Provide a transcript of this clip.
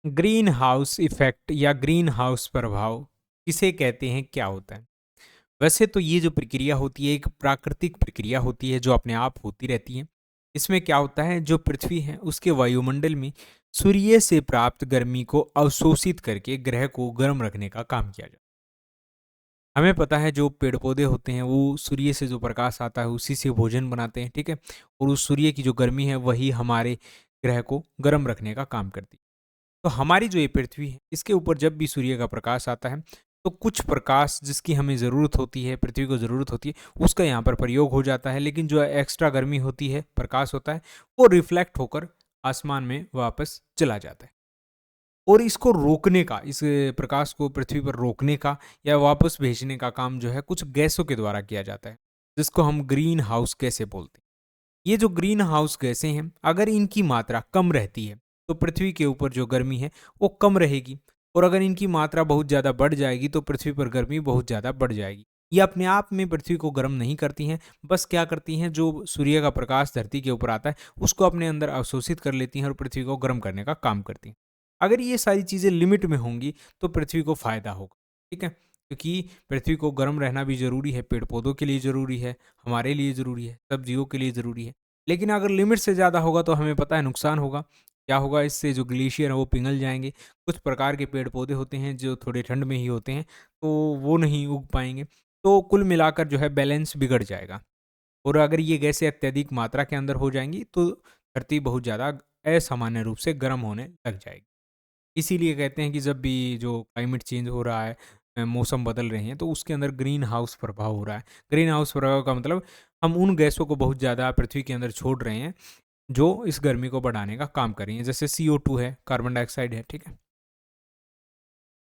Green house effect या green house प्रभाव किसे कहते हैं, क्या होता है? वैसे तो ये जो प्रक्रिया होती है एक प्राकृतिक प्रक्रिया होती है जो अपने आप होती रहती है। इसमें क्या होता है, जो पृथ्वी है उसके वायुमंडल में सूर्य से प्राप्त गर्मी को अवशोषित करके ग्रह को गर्म रखने का काम किया जाता है। हमें पता है जो पेड़ पौधे होते हैं वो सूर्य से जो प्रकाश आता है उसी से भोजन बनाते हैं, ठीक है। और उस सूर्य की जो गर्मी है वही हमारे ग्रह को गर्म रखने का काम करती है। तो हमारी जो ये पृथ्वी है इसके ऊपर जब भी सूर्य का प्रकाश आता है तो कुछ प्रकाश जिसकी हमें ज़रूरत होती है, पृथ्वी को ज़रूरत होती है, उसका यहाँ पर प्रयोग हो जाता है। लेकिन जो एक्स्ट्रा गर्मी होती है, प्रकाश होता है, वो रिफ्लेक्ट होकर आसमान में वापस चला जाता है। और इसको रोकने का, इस प्रकाश को पृथ्वी पर रोकने का या वापस भेजने का काम जो है कुछ गैसों के द्वारा किया जाता है, जिसको हम ग्रीन हाउस गैसें बोलते हैं। ये जो ग्रीन हाउस गैसें हैं अगर इनकी मात्रा कम रहती है तो पृथ्वी के ऊपर जो गर्मी है वो कम रहेगी। और अगर इनकी मात्रा बहुत ज़्यादा बढ़ जाएगी तो पृथ्वी पर गर्मी बहुत ज़्यादा बढ़ जाएगी। ये अपने आप में पृथ्वी को गर्म नहीं करती हैं, बस क्या करती हैं, जो सूर्य का प्रकाश धरती के ऊपर आता है उसको अपने अंदर अवशोषित कर लेती हैं और पृथ्वी को गर्म करने का काम करती हैं। अगर ये सारी चीज़ें लिमिट में होंगी तो पृथ्वी को फ़ायदा होगा, ठीक है। क्योंकि पृथ्वी को गर्म रहना भी ज़रूरी है, पेड़ पौधों के लिए ज़रूरी है, हमारे लिए ज़रूरी है, सब जीवों के लिए ज़रूरी है। लेकिन अगर लिमिट से ज़्यादा होगा तो हमें पता है नुकसान होगा। क्या होगा, इससे जो ग्लेशियर है वो पिघल जाएँगे। कुछ प्रकार के पेड़-पौधे होते हैं जो थोड़े ठंड में ही होते हैं, तो वो नहीं उग पाएँगे। तो कुल मिलाकर जो है बैलेंस बिगड़ जाएगा। और अगर ये गैसें अत्यधिक मात्रा के अंदर हो जाएँगी तो धरती बहुत ज़्यादा असामान्य रूप से गर्म होने लग जाएगी। इसीलिए कहते हैं कि जब भी जो क्लाइमेट चेंज हो रहा है, मौसम बदल रहे हैं, तो उसके अंदर ग्रीन हाउस प्रभाव हो रहा है। ग्रीन हाउस प्रभाव का मतलब हम उन गैसों को बहुत ज़्यादा पृथ्वी के अंदर छोड़ रहे हैं जो इस गर्मी को बढ़ाने का काम कर रही हैं। जैसे CO2 है, कार्बन डाइऑक्साइड है, ठीक है।